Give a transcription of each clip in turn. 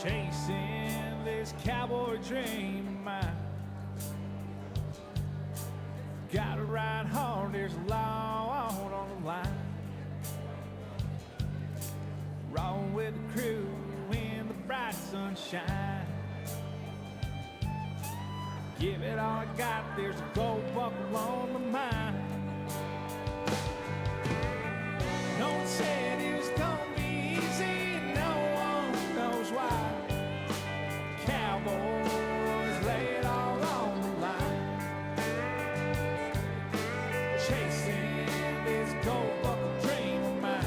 Chasing this cowboy dream of mine. Gotta ride hard, there's a lot on the line. Rolling with the crew in the bright sunshine. Give it all I got, there's a gold buckle on the mind. No one said it was gonna be easy, and no one knows why. Cowboys lay it all on the line. Chasing this gold buckle dream of mine.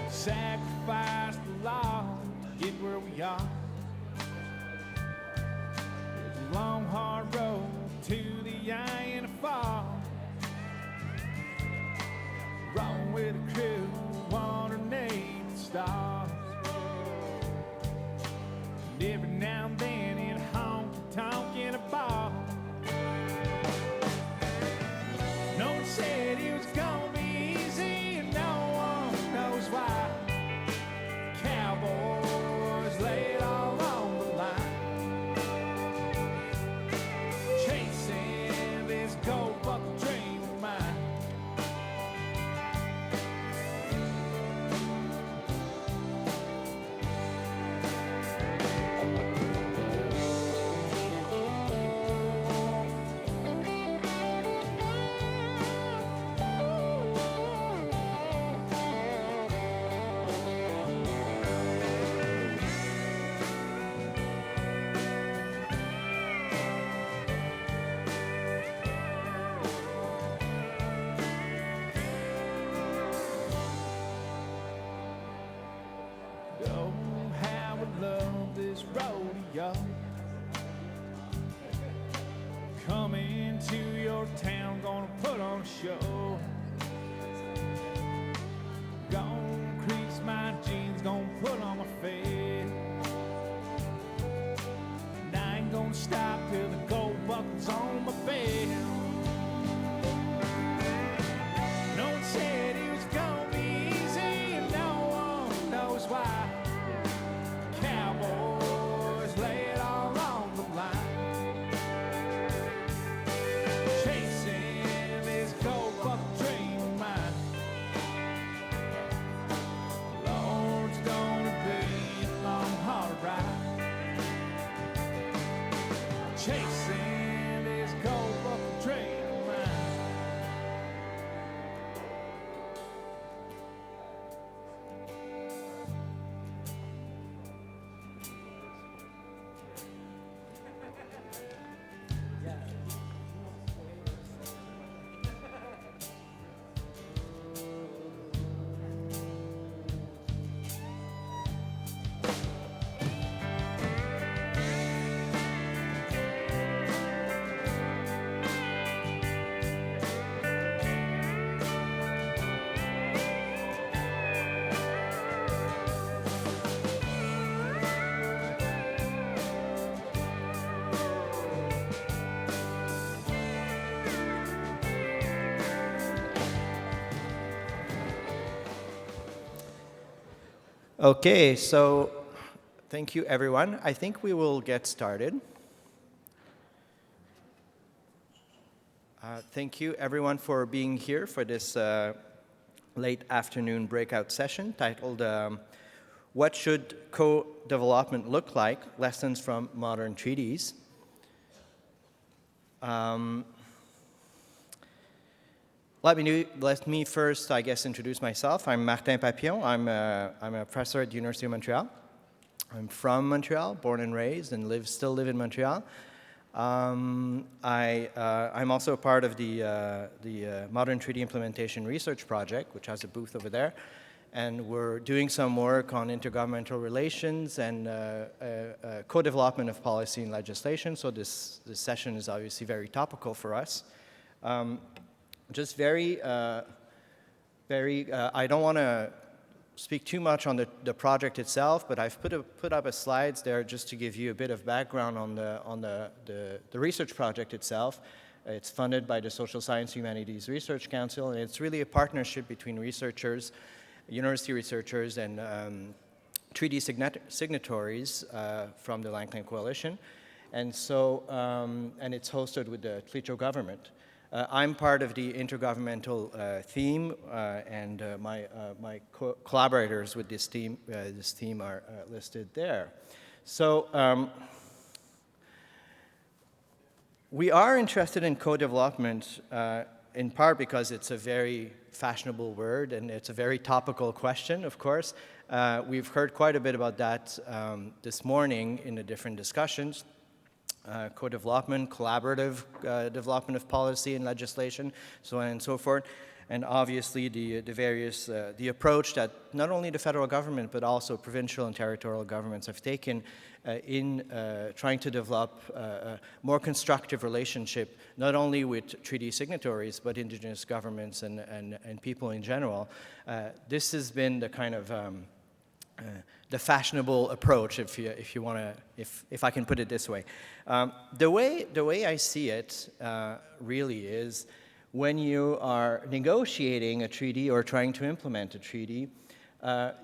Sacrifice the law, get where we are. There's a long, hard road to the eye and far. Rolling with a crew underneath the stars. And every now and then in a honky-tonk in a bar. No one said it was gonna be easy, and no one knows why. Cowboys lay it all on the line. Chasing this gold buckle dream of mine. Oh, how I love this rodeo. Coming to your town, gonna put on a show. Gonna crease my jeans, gonna put on my fade. And I ain't gonna stop till the gold buckle's on my bed. No one said it was gonna be easy, and no one knows why. Cowboys lay it all on the line. Chasing this gold buckle dream of mine. Lord's gonna be a long, hard ride. Chasing this gold buckle dream of mine. Okay, so thank you, everyone. I think we will get started. Thank you, everyone, for being here for this late afternoon breakout session titled What Should Co-Development Look Like? Lessons from Modern Treaties. Let me first, I guess, introduce myself. I'm Martin Papillon. I'm a professor at the University of Montreal. I'm from Montreal, born and raised, and still live in Montreal. I'm also a part of the Modern Treaty Implementation Research Project, which has a booth over there. And we're doing some work on intergovernmental relations and co-development of policy and legislation. So this session is obviously very topical for us. Just I don't want to speak too much on the project itself, but I've put up a slides there just to give you a bit of background on the research project itself. It's funded by the Social Science Humanities Research Council, and it's really a partnership between researchers, university researchers, and treaty signatories from the Land Claim Coalition. And so, and it's hosted with the Tlicho government. I'm part of the intergovernmental team, and my collaborators with this team are listed there. So we are interested in co-development in part because it's a very fashionable word and it's a very topical question, of course. We've heard quite a bit about that this morning in the different discussions. Co-development, collaborative development of policy and legislation, so on and so forth. And obviously the approach that not only the federal government but also provincial and territorial governments have taken in trying to develop a more constructive relationship, not only with treaty signatories but indigenous governments and people in general. This has been the kind of the fashionable approach, if you want to, if I can put it this way. The way I see it really is when you are negotiating a treaty or trying to implement a treaty,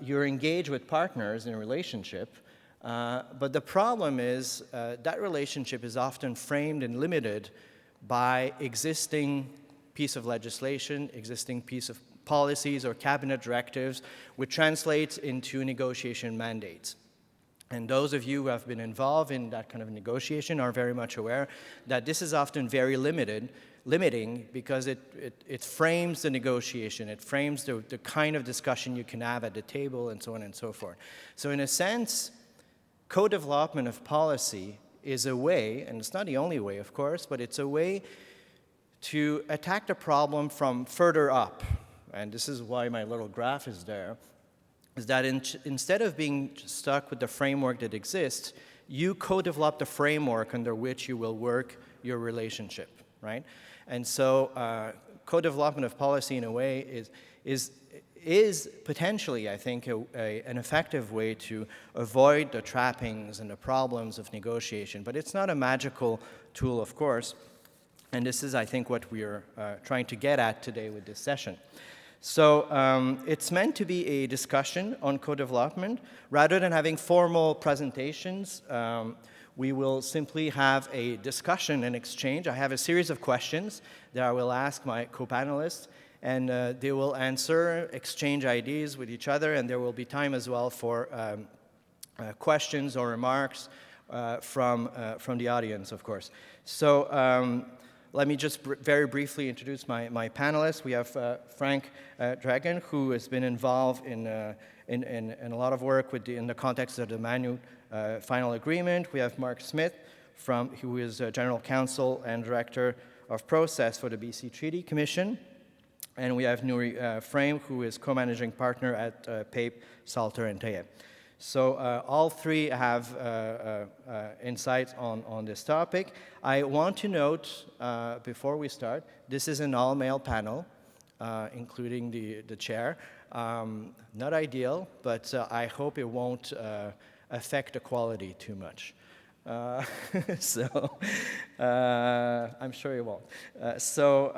you're engaged with partners in a relationship, but the problem is that relationship is often framed and limited by existing piece of legislation, existing piece of policies or cabinet directives, which translates into negotiation mandates. And those of you who have been involved in that kind of negotiation are very much aware that this is often very limiting because it frames the negotiation, it frames the kind of discussion you can have at the table and so on and so forth. So in a sense, co-development of policy is a way, and it's not the only way of course, but it's a way to attack the problem from further up. And this is why my little graph is there, is that instead of being stuck with the framework that exists, you co-develop the framework under which you will work your relationship, right? And so co-development of policy in a way is potentially, I think, an effective way to avoid the trappings and the problems of negotiation. But it's not a magical tool, of course. And this is, I think, what we're trying to get at today with this session. So it's meant to be a discussion on co-development. Rather than having formal presentations, we will simply have a discussion and exchange. I have a series of questions that I will ask my co-panelists, and they will answer, exchange ideas with each other, and there will be time as well for questions or remarks from the audience, of course. So let me just very briefly introduce my panelists. We have Frank Dragon, who has been involved in a lot of work in the context of the Manu final agreement. We have Mark Smith, who is General Counsel and Director of Process for the BC Treaty Commission. And we have Nuri Frame, who is co-managing partner at PAPE, Salter and Taya. So all three have insights on this topic. I want to note, before we start, this is an all-male panel, including the chair. Not ideal, but I hope it won't affect the quality too much. So I'm sure it won't. So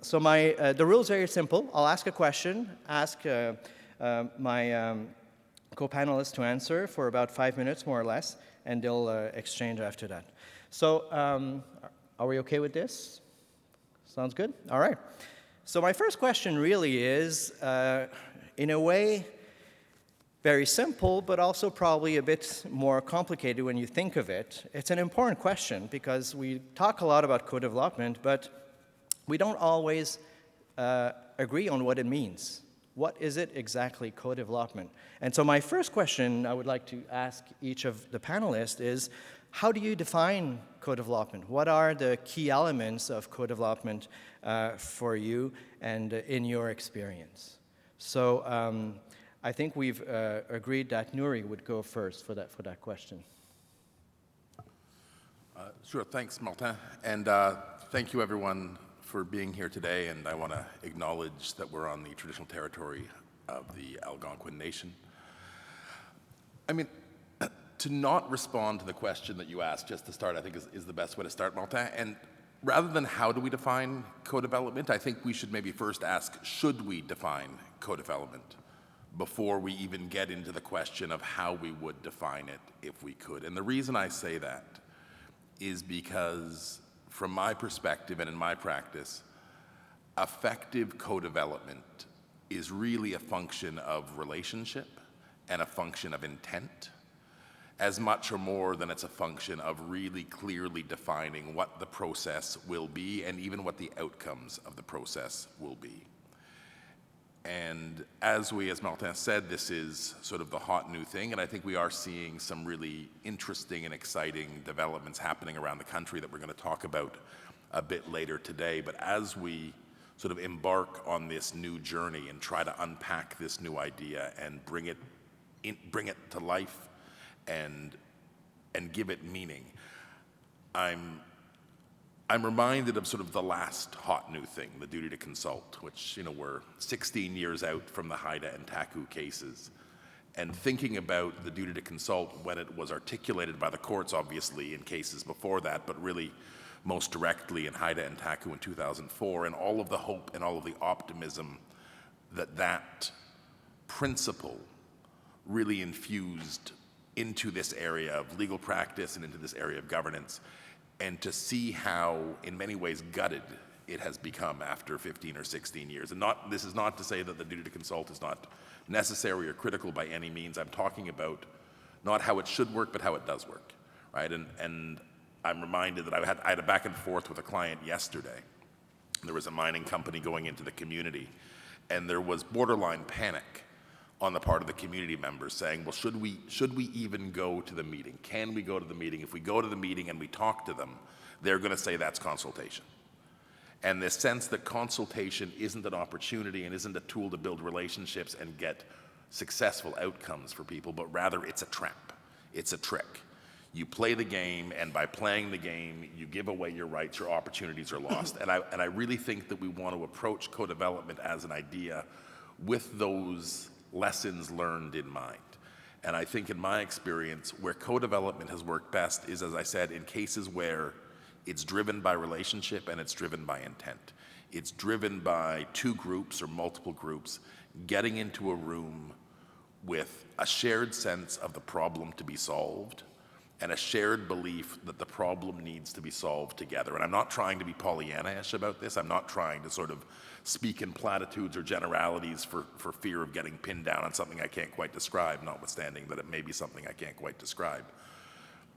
the rule is very simple. I'll ask a question, ask my co-panelists to answer for about 5 minutes, more or less, and they'll exchange after that. So are we okay with this? Sounds good? All right. So my first question really is, in a way, very simple, but also probably a bit more complicated when you think of it. It's an important question because we talk a lot about co-development, but we don't always agree on what it means. What is it exactly, co-development? And so my first question I would like to ask each of the panelists is, how do you define co-development? What are the key elements of co-development for you and in your experience? So I think we've agreed that Nuri would go first for that question. Sure, thanks, Martin. And thank you, everyone, for being here today. And I want to acknowledge that we're on the traditional territory of the Algonquin Nation. I mean, to not respond to the question that you asked just to start, I think is the best way to start, Martin. And rather than how do we define co-development, I think we should maybe first ask, should we define co-development before we even get into the question of how we would define it if we could. And the reason I say that is because from my perspective and in my practice, effective co-development is really a function of relationship and a function of intent, as much or more than it's a function of really clearly defining what the process will be and even what the outcomes of the process will be. And as Martin said, this is sort of the hot new thing, and I think we are seeing some really interesting and exciting developments happening around the country that we're going to talk about a bit later today. But as we sort of embark on this new journey and try to unpack this new idea and bring it to life and give it meaning, I'm reminded of sort of the last hot new thing, the duty to consult, which, we're 16 years out from the Haida and Taku cases. And thinking about the duty to consult when it was articulated by the courts, obviously, in cases before that, but really most directly in Haida and Taku in 2004, and all of the hope and all of the optimism that principle really infused into this area of legal practice and into this area of governance, and to see how, in many ways, gutted it has become after 15 or 16 years. And this is not to say that the duty to consult is not necessary or critical by any means. I'm talking about not how it should work, but how it does work, right? And I'm reminded that I had a back and forth with a client yesterday. There was a mining company going into the community, and there was borderline panic on the part of the community members saying, well, should we even go to the meeting? Can we go to the meeting? If we go to the meeting and we talk to them, they're going to say that's consultation. And this sense that consultation isn't an opportunity and isn't a tool to build relationships and get successful outcomes for people, but rather it's a trap. It's a trick. You play the game, and by playing the game, you give away your rights, your opportunities are lost. And I really think that we want to approach co-development as an idea with those lessons learned in mind. And I think in my experience, where co-development has worked best is, as I said, in cases where it's driven by relationship and it's driven by intent. It's driven by two groups or multiple groups getting into a room with a shared sense of the problem to be solved and a shared belief that the problem needs to be solved together. And I'm not trying to be Pollyanna-ish about this. I'm not trying to sort of speak in platitudes or generalities for fear of getting pinned down on something I can't quite describe, notwithstanding that it may be something I can't quite describe.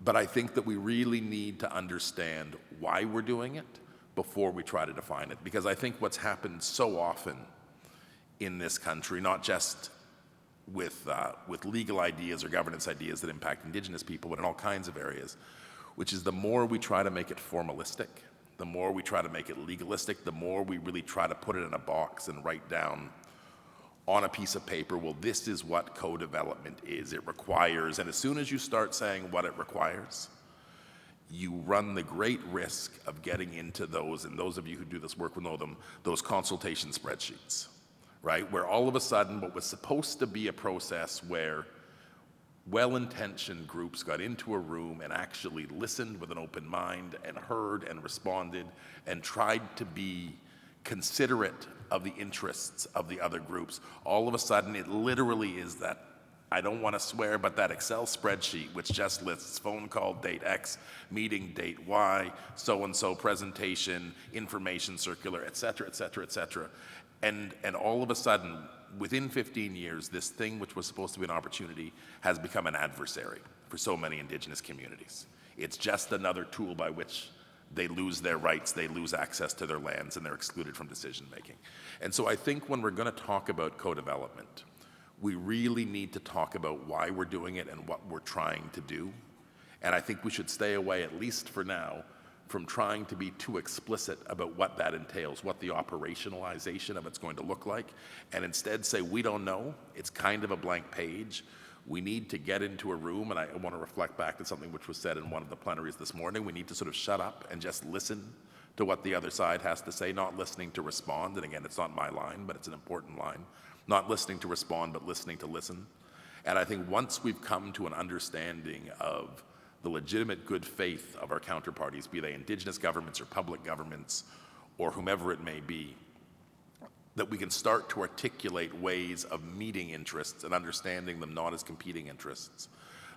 But I think that we really need to understand why we're doing it before we try to define it. Because I think what's happened so often in this country, not just with legal ideas or governance ideas that impact Indigenous people, but in all kinds of areas, which is the more we try to make it formalistic, the more we try to make it legalistic, the more we really try to put it in a box and write down on a piece of paper, well, this is what co-development is. It requires, and as soon as you start saying what it requires, you run the great risk of getting into those, and those of you who do this work will know them, those consultation spreadsheets, right? Where all of a sudden what was supposed to be a process where well-intentioned groups got into a room and actually listened with an open mind and heard and responded and tried to be considerate of the interests of the other groups. All of a sudden, it literally is that, I don't want to swear, but that Excel spreadsheet which just lists phone call date X, meeting date Y, so-and-so presentation, information circular, et cetera, et cetera, et cetera. And all of a sudden, within 15 years, this thing which was supposed to be an opportunity has become an adversary for so many Indigenous communities. It's just another tool by which they lose their rights, they lose access to their lands, and they're excluded from decision making. And so I think when we're going to talk about co-development, we really need to talk about why we're doing it and what we're trying to do. And I think we should stay away, at least for now, from trying to be too explicit about what that entails, what the operationalization of it's going to look like, and instead say, we don't know, it's kind of a blank page. We need to get into a room, and I want to reflect back to something which was said in one of the plenaries this morning. We need to sort of shut up and just listen to what the other side has to say, not listening to respond. And again, it's not my line, but it's an important line. Not listening to respond, but listening to listen. And I think once we've come to an understanding of the legitimate good faith of our counterparties, be they indigenous governments or public governments or whomever it may be, that we can start to articulate ways of meeting interests and understanding them not as competing interests,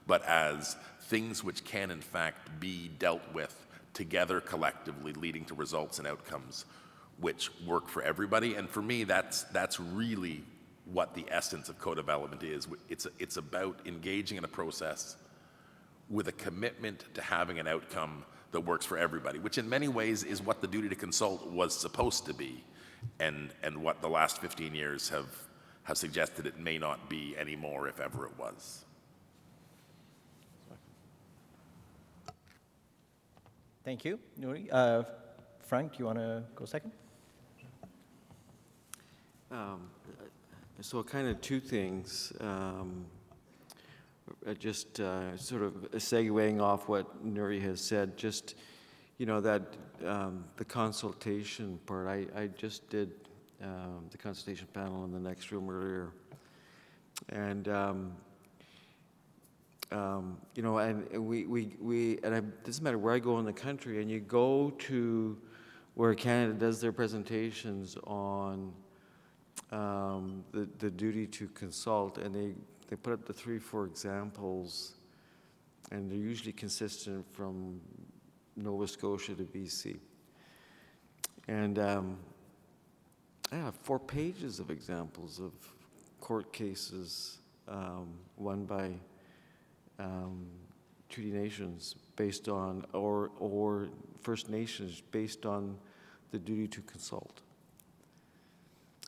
but as things which can in fact be dealt with together collectively, leading to results and outcomes which work for everybody. And for me, that's really what the essence of co-development is. It's about engaging in a process with a commitment to having an outcome that works for everybody, which in many ways is what the duty to consult was supposed to be, and what the last 15 years have suggested it may not be anymore, if ever it was. Thank you, Nuri. Frank, do you want to go second? So kind of two things. Just sort of segueing off what Nuri has said, just, you know, that the consultation part, I just did the consultation panel in the next room earlier. And, you know, and it doesn't matter where I go in the country, and you go to where Canada does their presentations on the duty to consult, and they put up the 3-4 examples, and they're usually consistent from Nova Scotia to BC. And I have 4 pages of examples of court cases won by Treaty Nations based on, or First Nations based on the duty to consult.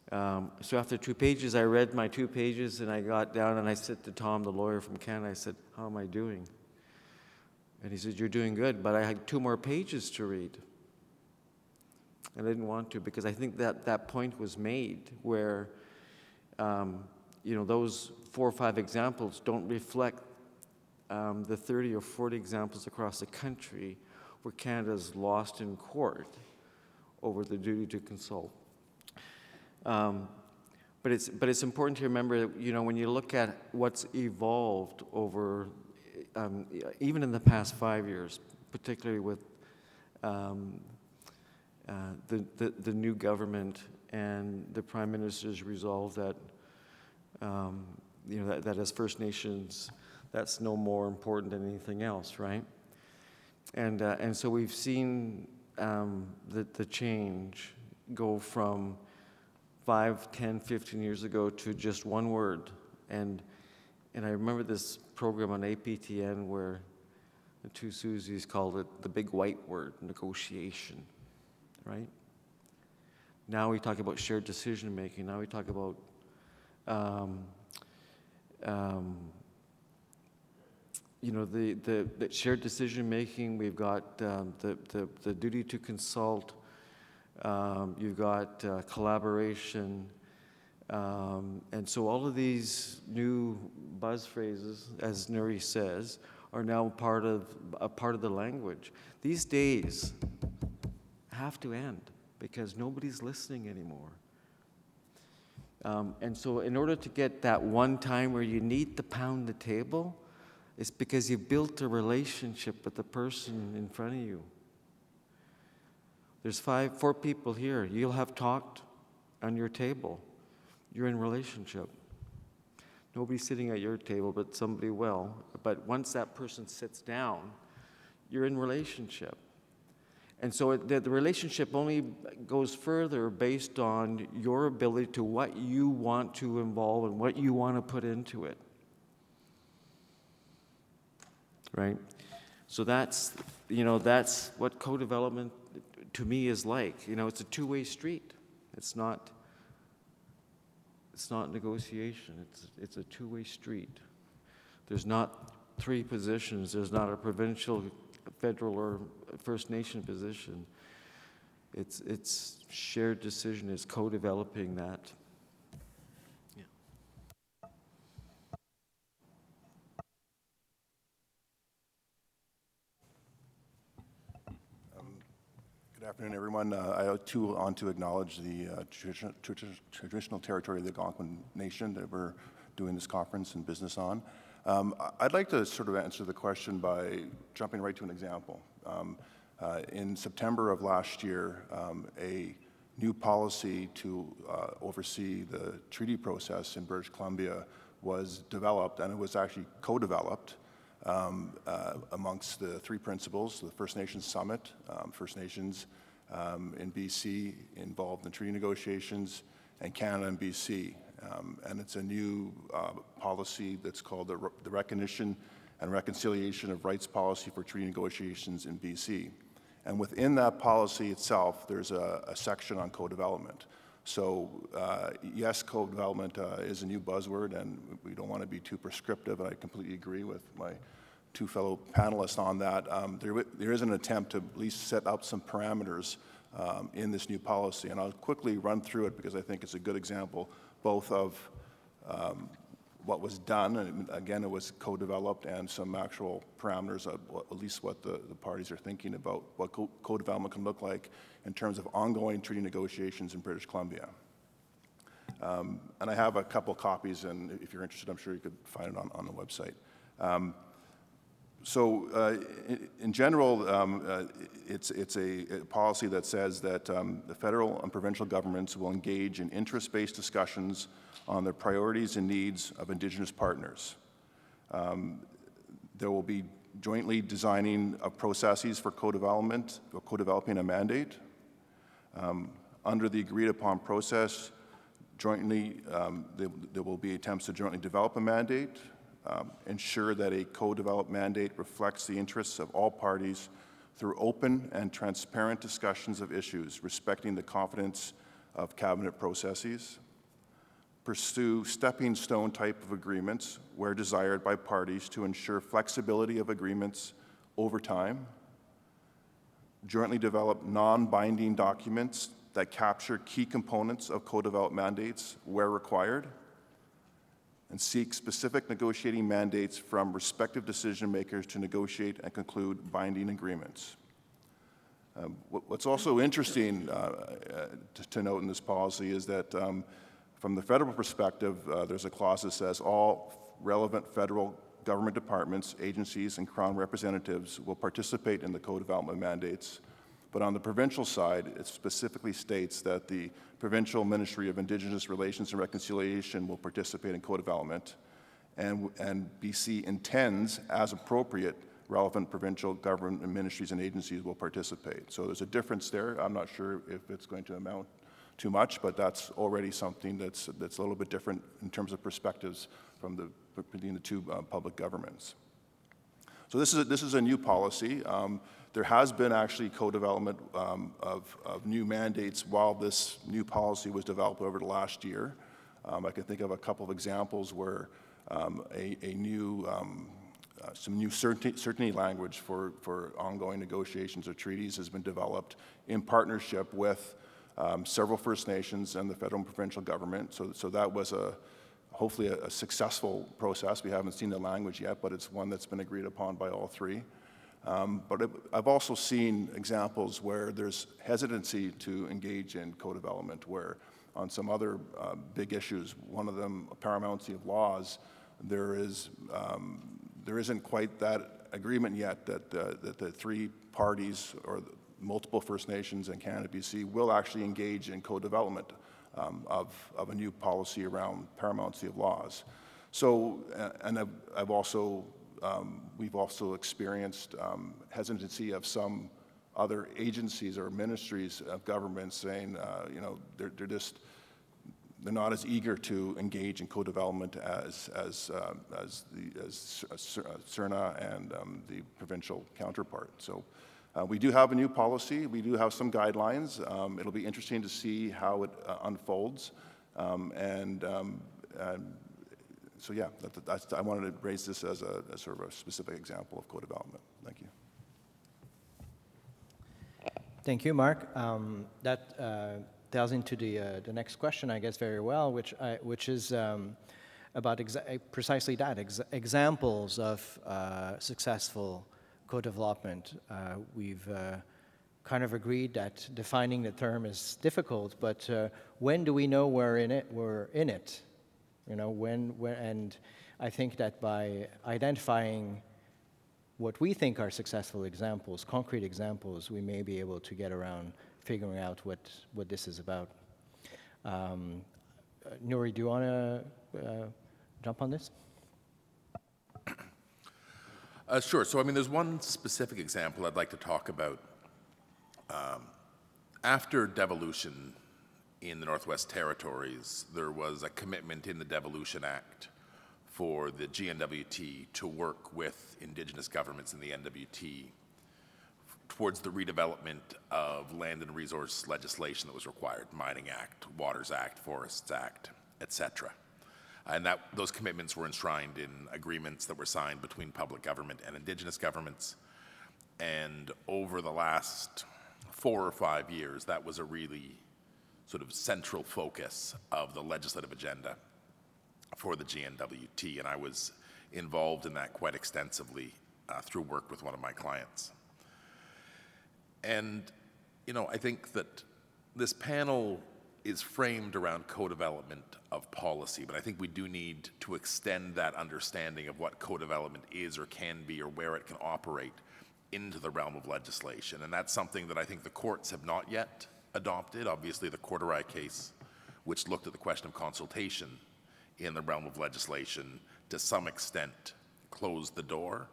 So after 2 pages, I read my 2 pages, and I got down and I said to Tom, the lawyer from Canada, I said, "How am I doing?" And he said, "You're doing good," but I had 2 more pages to read. And I didn't want to, because I think that point was made where, you know, those 4 or 5 examples don't reflect the 30 or 40 examples across the country where Canada's lost in court over the duty to consult. But it's important to remember that, you know, when you look at what's evolved over, even in the past 5 years, particularly with the new government and the Prime Minister's resolve that, you know, that as First Nations, that's no more important than anything else, right? And so we've seen the change go from 5, 10, 15 years ago to just one word. And I remember this program on APTN where the 2 Susies called it the big white word, negotiation, right? Now we talk about shared decision making. Now we talk about you know, the shared decision making. We've got the duty to consult. You've got collaboration, and so all of these new buzz phrases, as Nuri says, are now part of the language. These days have to end because nobody's listening anymore. And so, in order to get that one time where you need to pound the table, it's because you built a relationship with the person in front of you. There's 4 people here. You'll have talked on your table. You're in relationship. Nobody's sitting at your table, but somebody will. But once that person sits down, you're in relationship. And so the relationship only goes further based on your ability to what you want to involve and what you want to put into it. Right? So that's, you know, that's what co-development to me is like. You know, it's a two-way street. It's not negotiation. It's a two-way street. There's not 3 positions. There's not a provincial, federal, or First Nation position. It's shared decision. It's co-developing that. Yeah. Good afternoon, everyone. I too want to acknowledge the traditional territory of the Algonquin Nation that we're doing this conference and business on. I'd like to sort of answer the question by jumping right to an example. In September of last year, a new policy to oversee the treaty process in British Columbia was developed, and it was actually co-developed amongst the three principals: the First Nations Summit, First Nations in BC involved in treaty negotiations, and Canada and BC. And it's a new policy that's called the Recognition and Reconciliation of Rights Policy for Treaty Negotiations in BC. And within that policy itself, there's a section on co-development. So yes, co-development is a new buzzword, and we don't want to be too prescriptive, and I completely agree with my two fellow panelists on that. There is an attempt to at least set up some parameters in this new policy, and I'll quickly run through it because I think it's a good example both of what was done, and again, it was co-developed, and some actual parameters of at least what the parties are thinking about what co-development can look like in terms of ongoing treaty negotiations in British Columbia. And I have a couple copies, and if you're interested, I'm sure you could find it on the website. In general, it's a policy that says that the federal and provincial governments will engage in interest-based discussions on the priorities and needs of Indigenous partners. There will be jointly designing of processes for co-development or co-developing a mandate. Under the agreed-upon process, jointly, there will be attempts to jointly develop a mandate, ensure that a co-developed mandate reflects the interests of all parties through open and transparent discussions of issues, respecting the confidence of cabinet processes. Pursue stepping stone type of agreements where desired by parties to ensure flexibility of agreements over time. Jointly develop non-binding documents that capture key components of co-developed mandates where required, and seek specific negotiating mandates from respective decision makers to negotiate and conclude binding agreements. What's also interesting to note in this policy is that from the federal perspective, there's a clause that says all relevant federal government departments, agencies, and Crown representatives will participate in the co-development mandates. But on the provincial side, it specifically states that the Provincial Ministry of Indigenous Relations and Reconciliation will participate in co-development, and BC intends, as appropriate, relevant provincial government ministries and agencies will participate. So there's a difference there. I'm not sure if it's going to amount too much, but that's already something that's a little bit different in terms of perspectives from between the two public governments. So this is a new policy. There has been actually co-development of new mandates while this new policy was developed over the last year. I can think of a couple of examples where some new certainty language for ongoing negotiations or treaties has been developed in partnership with several First Nations and the federal and provincial government. So that was hopefully a successful process. We haven't seen the language yet, but it's one that's been agreed upon by all three. But I've also seen examples where there's hesitancy to engage in co-development, where on some other big issues, one of them, paramountcy of laws, there isn't quite that agreement yet that the three parties or multiple First Nations and Canada, BC will actually engage in co-development of a new policy around paramountcy of laws. So, and we've also experienced hesitancy of some other agencies or ministries of government saying, they're not as eager to engage in co-development as CERNA and the provincial counterpart. So we do have a new policy. We do have some guidelines. It'll be interesting to see how it unfolds. So yeah, I wanted to raise this as a sort of a specific example of co-development. Thank you. Thank you, Mark. That tells into the next question, I guess, very well, which is about precisely that, examples of successful co-development. We've kind of agreed that defining the term is difficult, but when do we know we're in it? You know, when and I think that by identifying what we think are successful examples, concrete examples, we may be able to get around figuring out what this is about. Nuri, do you want to jump on this? Sure. So, I mean, there's one specific example I'd like to talk about. After devolution in the Northwest Territories, there was a commitment in the Devolution Act for the GNWT to work with Indigenous governments in the NWT towards the redevelopment of land and resource legislation that was required, Mining Act, Waters Act, Forests Act, etc. And those commitments were enshrined in agreements that were signed between public government and Indigenous governments. And over the last 4 or 5 years, that was a really sort of central focus of the legislative agenda for the GNWT, and I was involved in that quite extensively through work with one of my clients. And, you know, I think that this panel is framed around co-development of policy, but I think we do need to extend that understanding of what co-development is or can be or where it can operate into the realm of legislation. And that's something that I think the courts have not yet adopted. Obviously, the Corderai case, which looked at the question of consultation in the realm of legislation, to some extent closed the door.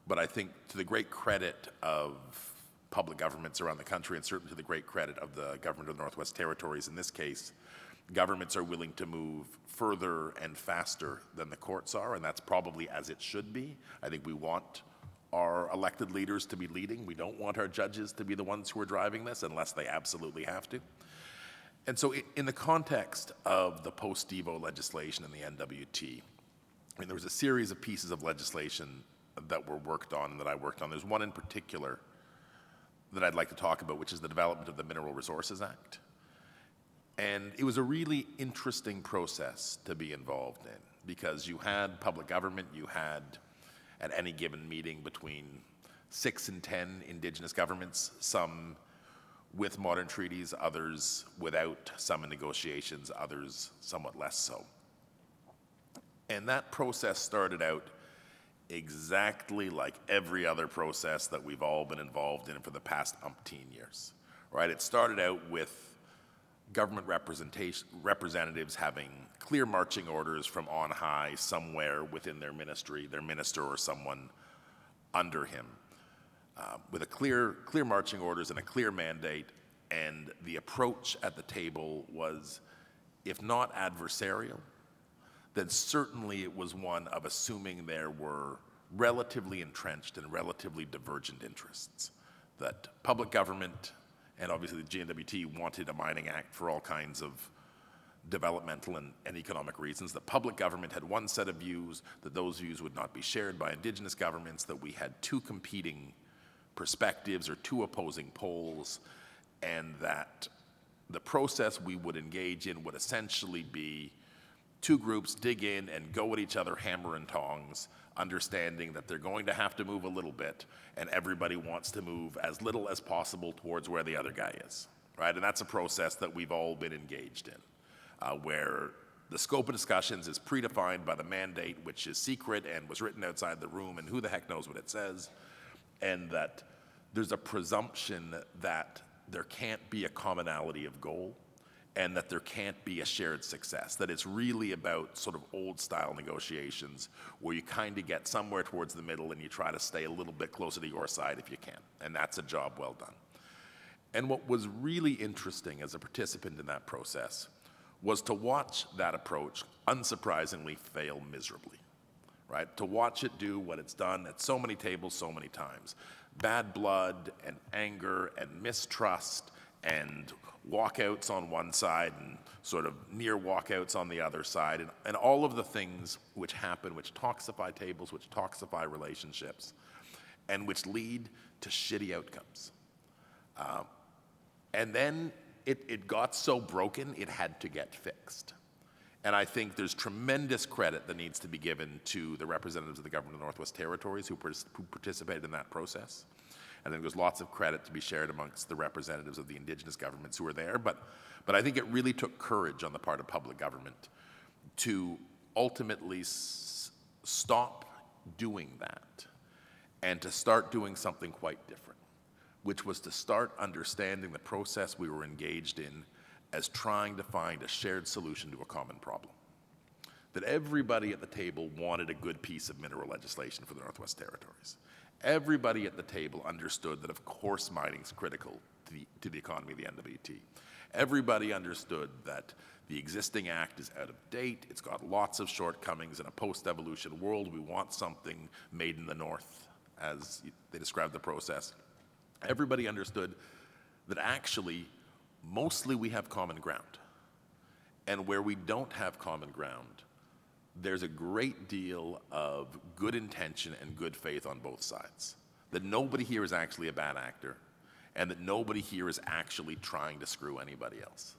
But I think to the great credit of public governments around the country, and certainly to the great credit of the government of the Northwest Territories in this case, governments are willing to move further and faster than the courts are, and that's probably as it should be. I think we want our elected leaders to be leading. We don't want our judges to be the ones who are driving this unless they absolutely have to. And so in the context of the post-Devo legislation in the NWT, I mean, there was a series of pieces of legislation that were worked on and that I worked on. There's one in particular that I'd like to talk about, which is the development of the Mineral Resources Act. And it was a really interesting process to be involved in because you had public government, you had at any given meeting between 6 and 10 Indigenous governments, some with modern treaties, others without, some in negotiations, others somewhat less so. And that process started out exactly like every other process that we've all been involved in for the past umpteen years, right? It started out with government representatives having clear marching orders from on high somewhere within their ministry, their minister or someone under him, with a clear marching orders and a clear mandate. And the approach at the table was, if not adversarial, then certainly it was one of assuming there were relatively entrenched and relatively divergent interests, that public government and obviously the GNWT wanted a mining act for all kinds of developmental and economic reasons. The public government had one set of views, that those views would not be shared by Indigenous governments, that we had two competing perspectives or two opposing poles, and that the process we would engage in would essentially be two groups dig in and go at each other hammer and tongs, understanding that they're going to have to move a little bit, and everybody wants to move as little as possible towards where the other guy is, right? And that's a process that we've all been engaged in, where the scope of discussions is predefined by the mandate, which is secret and was written outside the room, and who the heck knows what it says, and that there's a presumption that there can't be a commonality of goal, and that there can't be a shared success, that it's really about sort of old-style negotiations where you kind of get somewhere towards the middle and you try to stay a little bit closer to your side if you can, and that's a job well done. And what was really interesting as a participant in that process was to watch that approach, unsurprisingly, fail miserably, right? To watch it do what it's done at so many tables so many times. Bad blood and anger and mistrust and walkouts on one side and sort of near walkouts on the other side, and all of the things which happen, which toxify tables, which toxify relationships, and which lead to shitty outcomes. And then it got so broken, it had to get fixed. And I think there's tremendous credit that needs to be given to the representatives of the government of the Northwest Territories who participated in that process. And then there's lots of credit to be shared amongst the representatives of the Indigenous governments who were there. But I think it really took courage on the part of public government to ultimately stop doing that and to start doing something quite different, which was to start understanding the process we were engaged in as trying to find a shared solution to a common problem. That everybody at the table wanted a good piece of mineral legislation for the Northwest Territories. Everybody at the table understood that, of course, mining is critical to the economy of the NWT. Everybody understood that the existing act is out of date. It's got lots of shortcomings. In a post-evolution world, we want something made in the North, as they described the process. Everybody understood that actually, mostly we have common ground. And where we don't have common ground, there's a great deal of good intention and good faith on both sides. That nobody here is actually a bad actor, and that nobody here is actually trying to screw anybody else.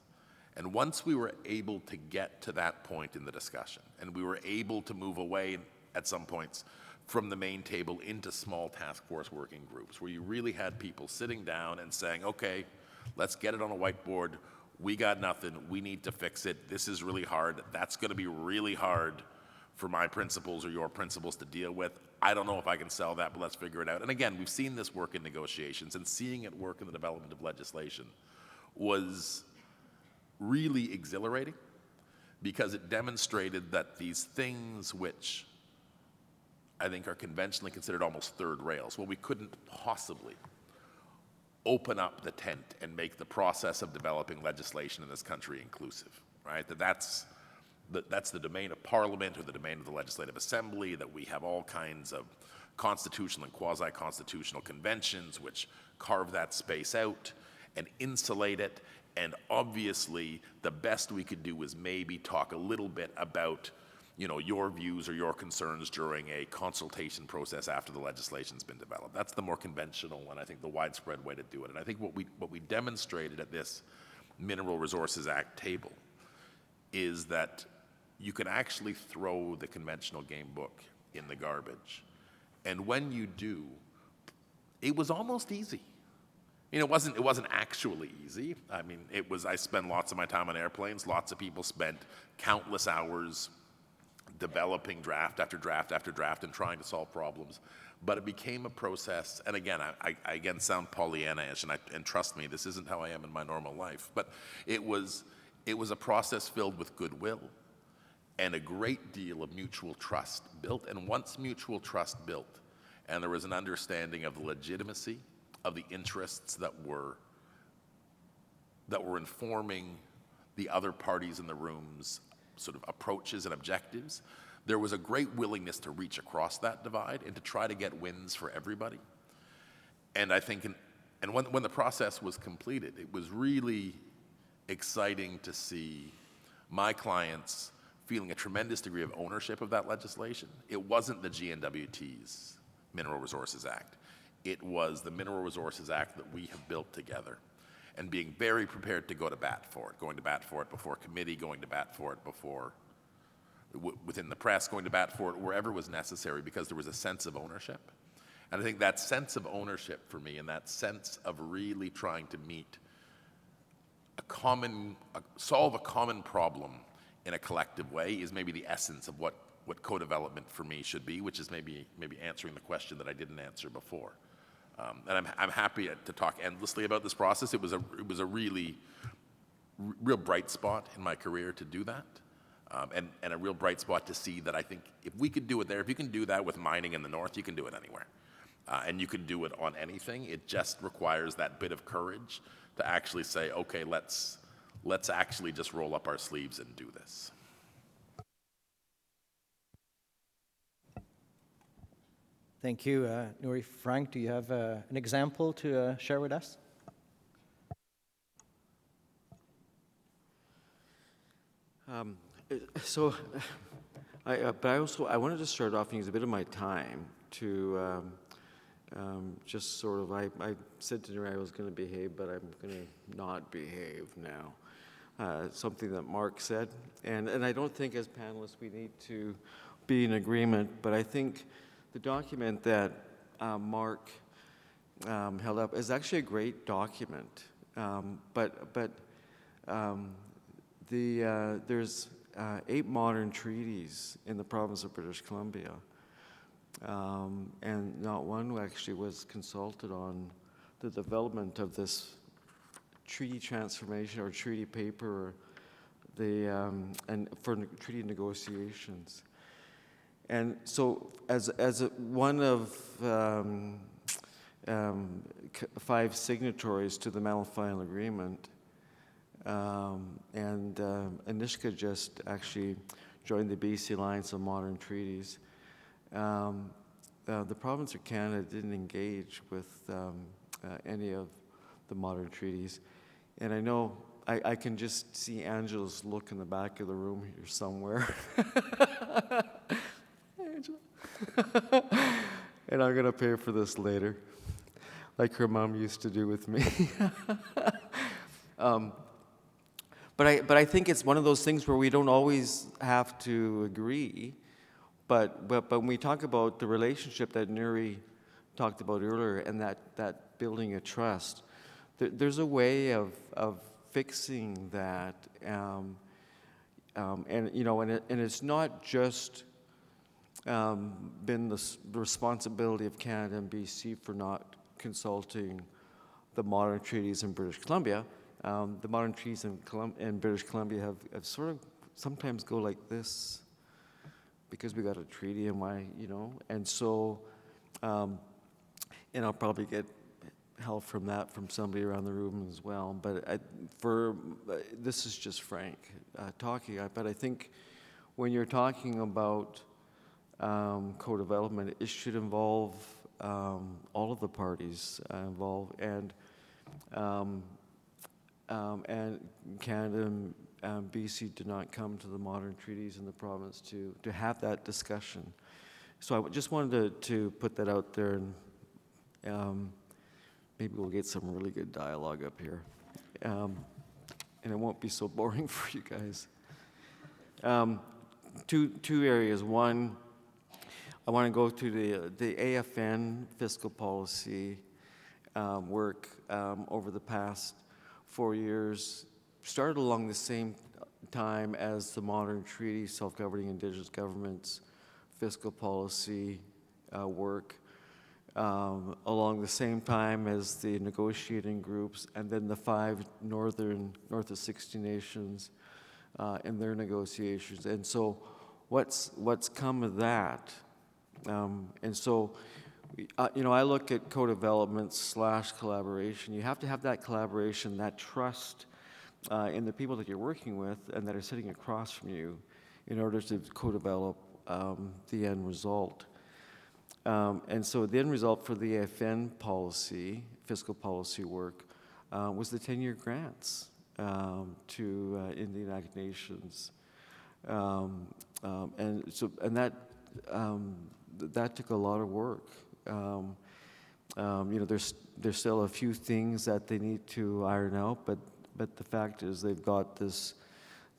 And once we were able to get to that point in the discussion, and we were able to move away at some points from the main table into small task force working groups, where you really had people sitting down and saying, okay, let's get it on a whiteboard. We got nothing. We need to fix it. This is really hard. That's going to be really hard for my principals or your principals to deal with. I don't know if I can sell that, but let's figure it out. And again, we've seen this work in negotiations, and seeing it work in the development of legislation was really exhilarating, because it demonstrated that these things which I think are conventionally considered almost third rails, well, we couldn't possibly open up the tent and make the process of developing legislation in this country inclusive, right? That's the domain of Parliament or the domain of the Legislative Assembly, that we have all kinds of constitutional and quasi-constitutional conventions which carve that space out and insulate it. And obviously, the best we could do was maybe talk a little bit about, you know, your views or your concerns during a consultation process after the legislation's been developed. That's the more conventional and I think the widespread way to do it. And I think what we demonstrated at this Mineral Resources Act table is that you can actually throw the conventional game book in the garbage. And when you do, it was almost easy. You know, it wasn't actually easy. I mean, I spent lots of my time on airplanes. Lots of people spent countless hours developing draft after draft after draft and trying to solve problems. But it became a process, and again, I again sound Pollyanna-ish, and trust me, this isn't how I am in my normal life, but it was a process filled with goodwill and a great deal of mutual trust built. And once mutual trust built, and there was an understanding of the legitimacy of the interests that were informing the other parties in the room's sort of approaches and objectives, there was a great willingness to reach across that divide and to try to get wins for everybody. And I think, when the process was completed, it was really exciting to see my clients feeling a tremendous degree of ownership of that legislation. It wasn't the GNWT's Mineral Resources Act. It was the Mineral Resources Act that we have built together, and being very prepared to go to bat for it, going to bat for it before committee, going to bat for it within the press, going to bat for it wherever was necessary, because there was a sense of ownership. And I think that sense of ownership for me, and that sense of really trying to meet solve a common problem in a collective way, is maybe the essence of what co-development for me should be, which is maybe answering the question that I didn't answer before. And I'm happy to talk endlessly about this process. It was a real bright spot in my career to do that, and a real bright spot to see that I think if we could do it there, if you can do that with mining in the North, you can do it anywhere. And you can do it on anything. It just requires that bit of courage to actually say, okay, let's actually just roll up our sleeves and do this. Thank you, Nuri. Frank, do you have an example to share with us? I wanted to start off and use a bit of my time to just sort of, I said to Nuri I was going to behave, but I'm going to not behave now. Something that Mark said, and I don't think as panelists we need to be in agreement, but I think the document that Mark held up is actually a great document, but there's 8 modern treaties in the province of British Columbia. And not one actually was consulted on the development of this treaty transformation or treaty paper, or and for treaty negotiations. And so, as one of 5 signatories to the Malafine Agreement, and Anishka just actually joined the BC Alliance of Modern Treaties. The province of Canada didn't engage with any of the modern treaties, and I know I can just see Angela's look in the back of the room here somewhere. Angela. And I'm gonna pay for this later, like her mom used to do with me. But I think it's one of those things where we don't always have to agree, but when we talk about the relationship that Nuri talked about earlier, and that building a trust, there's a way of fixing that, and you know, and it's not just been the responsibility of Canada and BC for not consulting the modern treaties in British Columbia. The modern treaties in British Columbia have sort of sometimes go like this, because we got a treaty and why, you know, and so, and I'll probably get help from that from somebody around the room as well. But this is just Frank talking. But I think when you're talking about co-development, it should involve all of the parties involved, and Canada and BC did not come to the modern treaties in the province to have that discussion. So I just wanted to put that out there, and maybe we'll get some really good dialogue up here, and it won't be so boring for you guys. Two areas. One, I want to go to the AFN fiscal policy work over the past 4 years, started along the same time as the modern treaty, self-governing Indigenous governments fiscal policy work, along the same time as the negotiating groups, and then the 5 north of 60 nations in their negotiations. And so what's come of that? And so, you know, I look at co-development / collaboration. You have to have that collaboration, that trust in the people that you're working with and that are sitting across from you in order to co-develop the end result. And so the end result for the AFN policy, fiscal policy work, was the 10-year grants to in the United Nations. And that took a lot of work. You know, there's still a few things that they need to iron out, but the fact is they've got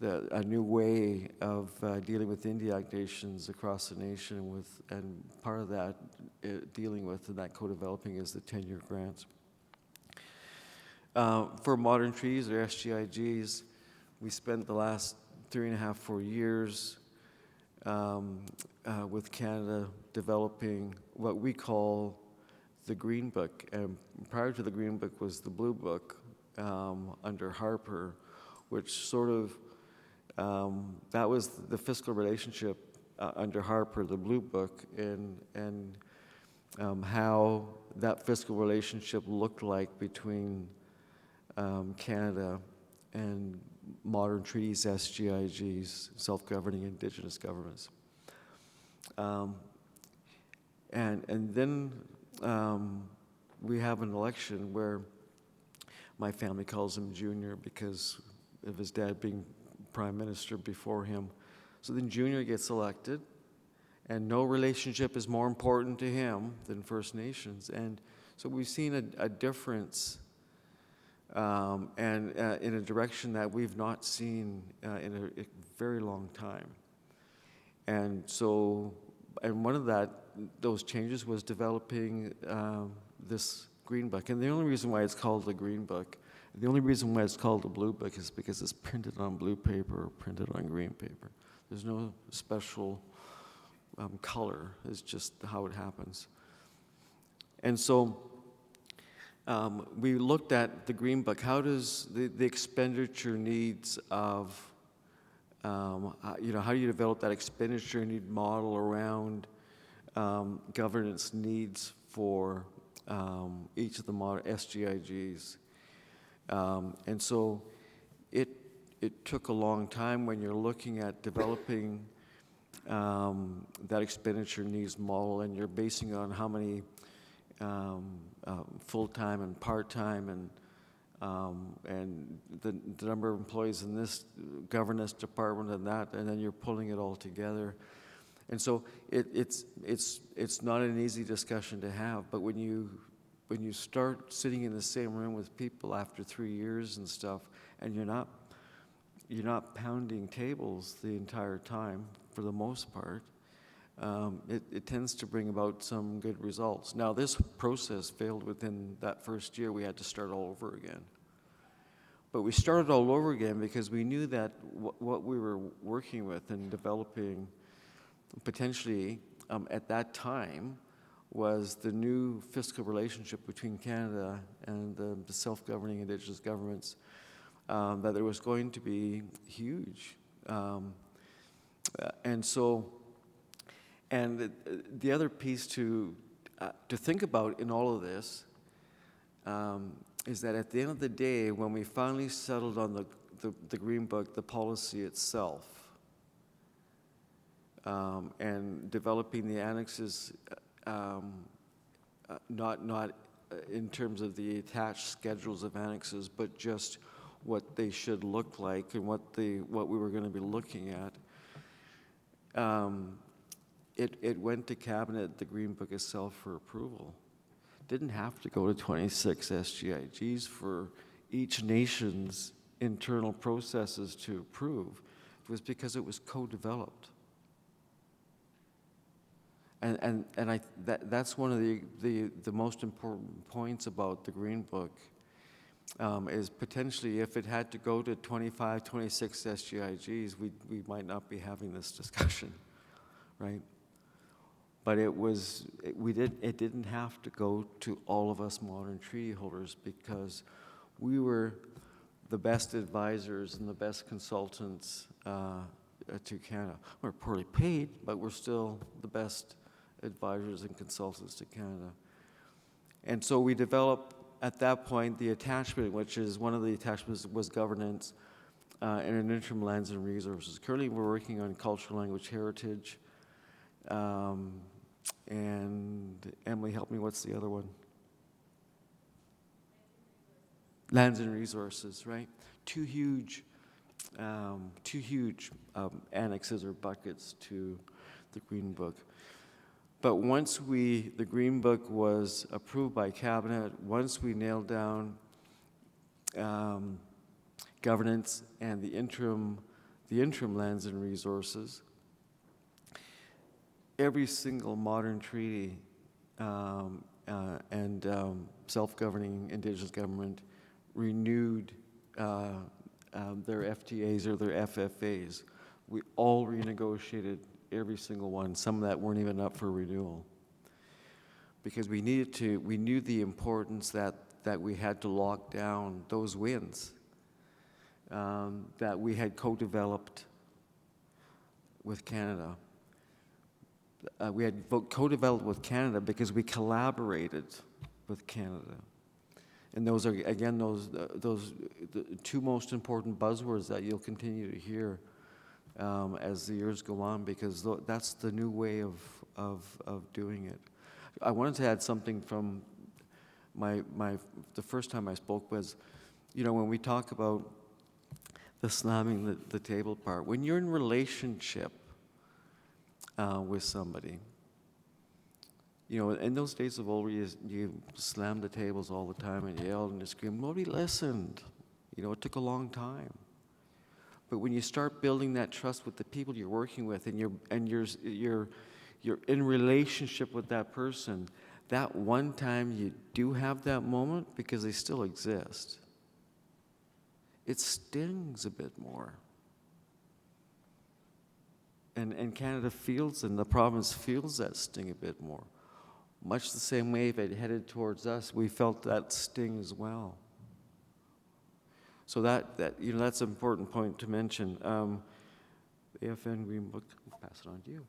a new way of dealing with Indian nations across the nation, and part of that dealing with and that co-developing is the 10-year grants. For modern treaties, or SGIGs, we spent the last 3.5, 4 years with Canada developing what we call the Green Book. And prior to the Green Book was the Blue Book under Harper, which sort of, that was the fiscal relationship under Harper, the Blue Book, and how that fiscal relationship looked like between Canada and modern treaties, SGIGs, self-governing Indigenous governments. And then we have an election where my family calls him Junior because of his dad being prime minister before him. So then Junior gets elected, and no relationship is more important to him than First Nations. And so we've seen a difference and in a direction that we've not seen in a very long time. And so, and one of those changes was developing this Green Book. And the only reason why it's called the Green Book, The only reason why it's called a blue book is because it's printed on blue paper or printed on green paper. There's no special color. It's just how it happens. And so we looked at the Green Book. How does the expenditure needs of, how do you develop that expenditure need model around governance needs for each of the SGIGs? And so it took a long time when you're looking at developing that expenditure needs model, and you're basing it on how many full-time and part-time and the number of employees in this governance department and then you're pulling it all together. And so it's not an easy discussion to have, but when you start sitting in the same room with people after 3 years and stuff, and you're not pounding tables the entire time for the most part, it tends to bring about some good results. Now, this process failed within that first year. We had to start all over again. But we started all over again because we knew that what we were working with and developing potentially at that time was the new fiscal relationship between Canada and the self-governing Indigenous governments, that there was going to be huge. And the other piece to think about in all of this is that at the end of the day, when we finally settled on the Green Book, the policy itself, and developing the annexes, not in terms of the attached schedules of annexes, but just what they should look like and what we were going to be looking at. It went to Cabinet, the Green Book itself, for approval. Didn't have to go to 26 SGIGs for each nation's internal processes to approve. It was because it was co-developed. And that's one of the most important points about the Green Book, is potentially if it had to go to 25, 26 SGIGs, we might not be having this discussion, right? But it didn't have to go to all of us modern treaty holders because we were the best advisors and the best consultants to Canada. We're poorly paid, but we're still the best advisors and consultants to Canada. And so we developed, at that point, the attachment, which is one of the attachments was governance and an interim lands and resources. Currently, we're working on cultural language heritage. And Emily, help me, what's the other one? Lands and resources, right? Two huge annexes or buckets to the Green Book. But once the Green Book was approved by Cabinet, once we nailed down governance and the interim lands and resources, every single modern treaty and self-governing Indigenous government renewed their FTAs or their FFAs. We all renegotiated every single one. Some of that weren't even up for renewal. Because we knew the importance that we had to lock down those wins that we had co-developed with Canada. We had co-developed with Canada because we collaborated with Canada. And those are, again, the two most important buzzwords that you'll continue to hear as the years go on, because that's the new way of doing it. I wanted to add something from the first time I spoke was, when we talk about the slamming the table part, when you're in relationship with somebody, in those days of old, you slammed the tables all the time and yelled and screamed. Nobody listened. It took a long time. But when you start building that trust with the people you're working with, and you're in relationship with that person, that one time you do have that moment, because they still exist. it stings a bit more. And Canada feels, and the province feels that sting a bit more. Much the same way if it headed towards us, we felt that sting as well. So that's an important point to mention. AFN Green Book, I'll pass it on to you.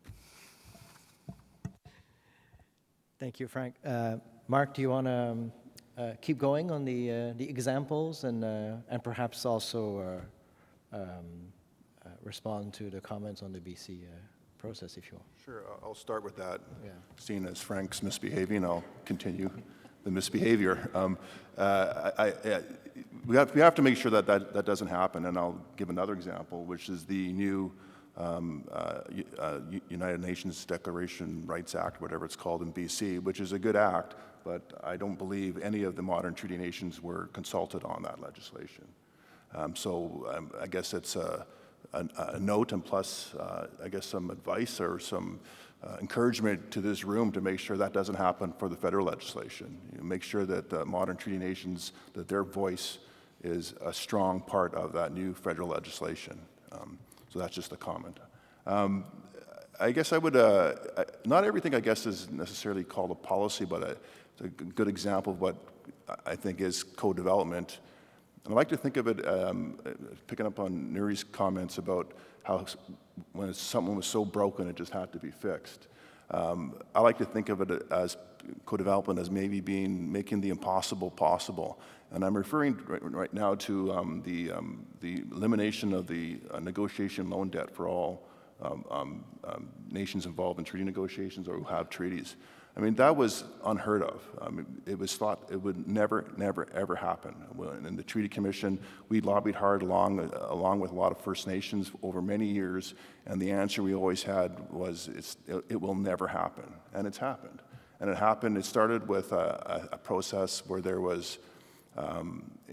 Thank you, Frank. Mark, do you want to keep going on the examples and perhaps also respond to the comments on the BC process, if you want? Sure, I'll start with that. Yeah. Seeing as Frank's misbehaving, I'll continue the misbehavior. We have to make sure that doesn't happen, and I'll give another example, which is the new United Nations Declaration Rights Act, whatever it's called in BC, which is a good act, but I don't believe any of the modern treaty nations were consulted on that legislation. I guess it's a note, and plus, I guess some advice or some encouragement to this room to make sure that doesn't happen for the federal legislation. Make sure that the modern treaty nations, that their voice is a strong part of that new federal legislation. So that's just a comment. I guess I would, not everything I guess is necessarily called a policy, but it's a good example of what I think is co-development. And I like to think of it, picking up on Nuri's comments about how when something was so broken it just had to be fixed. I like to think of it as co-development as maybe making the impossible possible. And I'm referring right now to the elimination of the negotiation loan debt for all nations involved in treaty negotiations or who have treaties. I mean, that was unheard of. It was thought it would never, ever happen. In the Treaty Commission, we lobbied hard along with a lot of First Nations over many years, and the answer we always had was, it will never happen. And it's happened. And it happened, it started with a process where there was a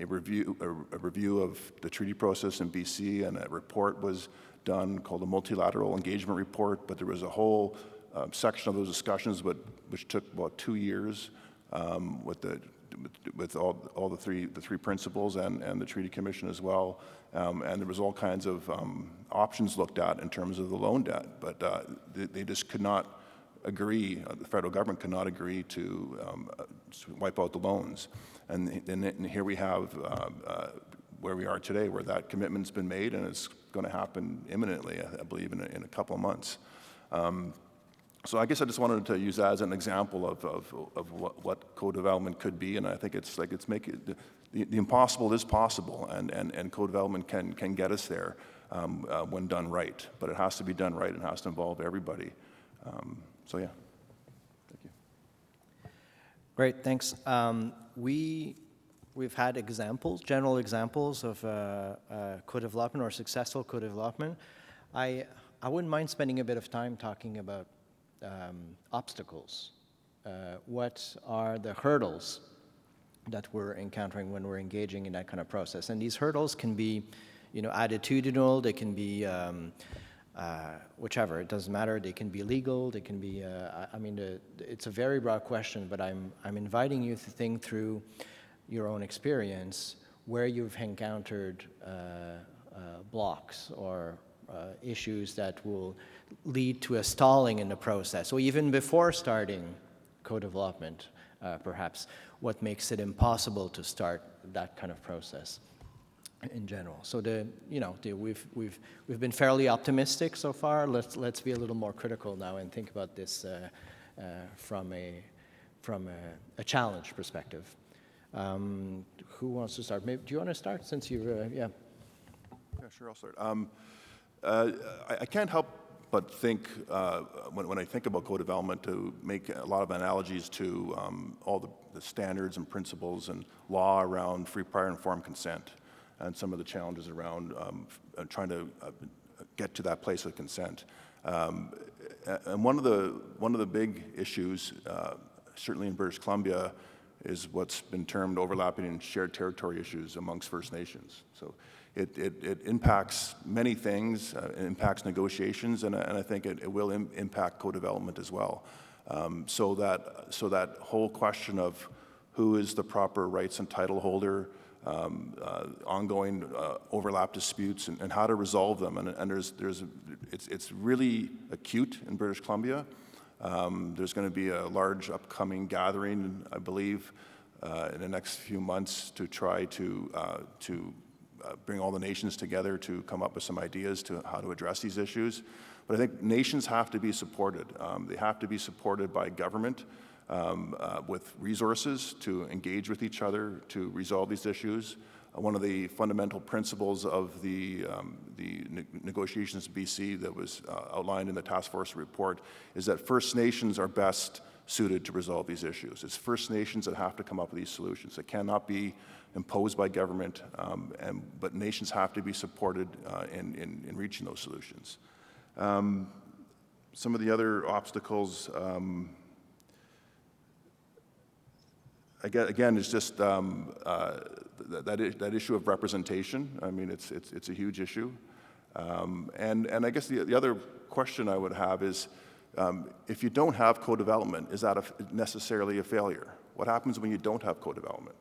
review of the treaty process in BC, and a report was done called the Multilateral Engagement Report, but there was a whole section of those discussions which took about 2 years with all the three principles and the Treaty Commission as well, and there was all kinds of options looked at in terms of the loan debt, but they just could not agree. The federal government could not agree to wipe out the loans, and here we have where we are today, where that commitment's been made, and it's going to happen imminently, I believe, in a couple of months. So I guess I just wanted to use that as an example of what co-development could be, and I think it's making the impossible is possible, and co-development can get us there when done right, but it has to be done right and has to involve everybody. So yeah, thank you. Great, thanks. We've had examples, general examples of co-development or successful co-development. I wouldn't mind spending a bit of time talking about obstacles. What are the hurdles that we're encountering when we're engaging in that kind of process? And these hurdles can be, attitudinal. They can be whichever. It doesn't matter. They can be legal. They can be. It's a very broad question. But I'm inviting you to think through your own experience where you've encountered blocks or issues that will lead to a stalling in the process, or even before starting co-development, perhaps, what makes it impossible to start that kind of process in general. So we've been fairly optimistic so far. Let's be a little more critical now and think about this from a challenge perspective. Who wants to start? Maybe, do you want to start since you're yeah? Yeah, sure, I'll start. I can't help but think, when I think about co-development, to make a lot of analogies to all the standards and principles and law around free, prior, informed consent, and some of the challenges around trying to get to that place of consent. And one of the big issues, certainly in British Columbia, is what's been termed overlapping and shared territory issues amongst First Nations. So it impacts many things, it impacts negotiations, and I think it will impact co-development as well. So that whole question of who is the proper rights and title holder, ongoing overlap disputes and how to resolve them. And it's really acute in British Columbia. There's going to be a large upcoming gathering, I believe, in the next few months to try to bring all the nations together to come up with some ideas to how to address these issues. But I think nations have to be supported. They have to be supported by government with resources to engage with each other to resolve these issues. One of the fundamental principles of the negotiations in BC that was outlined in the task force report is that First Nations are best suited to resolve these issues. It's First Nations that have to come up with these solutions. It cannot be imposed by government, but nations have to be supported in reaching those solutions. Some of the other obstacles, again, is just that issue of representation. I mean, it's a huge issue. And I guess the other question I would have is, if you don't have co-development, is that necessarily a failure? What happens when you don't have co-development?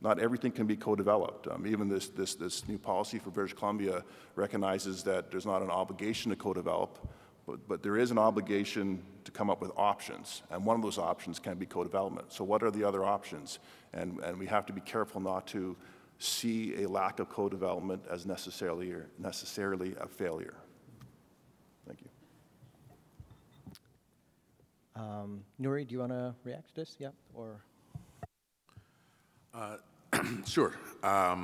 Not everything can be co-developed. Even this new policy for British Columbia recognizes that there's not an obligation to co-develop, but there is an obligation to come up with options, and one of those options can be co-development. So what are the other options? And we have to be careful not to see a lack of co-development as necessarily a failure. Thank you. Nuri, do you want to react to this? Yeah, or? Sure. I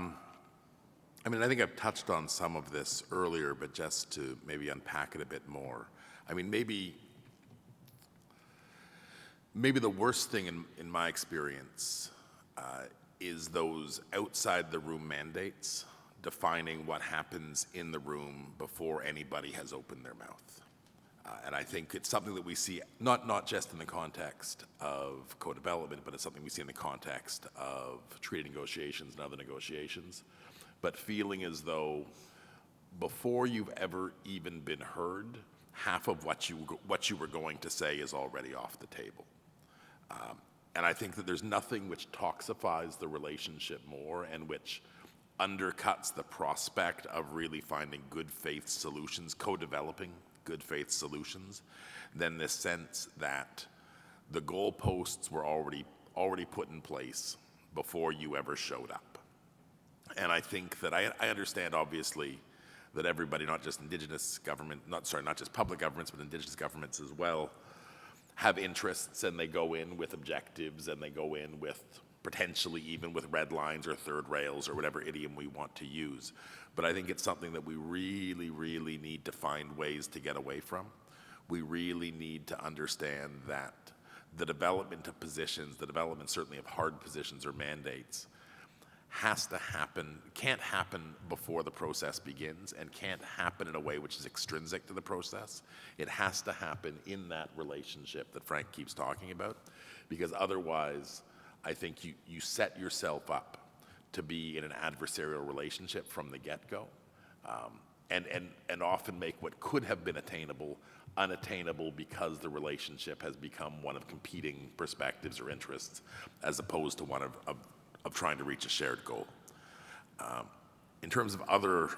mean, I think I've touched on some of this earlier, but just to maybe unpack it a bit more. I mean, maybe the worst thing in my experience is those outside the room mandates defining what happens in the room before anybody has opened their mouth. And I think it's something that we see not just in the context of co-development, but it's something we see in the context of treaty negotiations and other negotiations. But feeling as though before you've ever even been heard, half of what you were going to say is already off the table. And I think that there's nothing which toxifies the relationship more and which undercuts the prospect of really finding good faith solutions, co-developing good faith solutions, than this sense that the goalposts were already put in place before you ever showed up. And I think that I understand, obviously, that everybody, not just Indigenous government, not just public governments, but Indigenous governments as well, have interests, and they go in with objectives, and they go in with potentially even with red lines or third rails or whatever idiom we want to use. But I think it's something that we really, really need to find ways to get away from. We really need to understand that the development of positions, the development certainly of hard positions or mandates, has to happen, can't happen before the process begins, and can't happen in a way which is extrinsic to the process. It has to happen in that relationship that Frank keeps talking about, because otherwise I think you set yourself up to be in an adversarial relationship from the get-go, and often make what could have been attainable unattainable because the relationship has become one of competing perspectives or interests as opposed to one of trying to reach a shared goal. In terms of other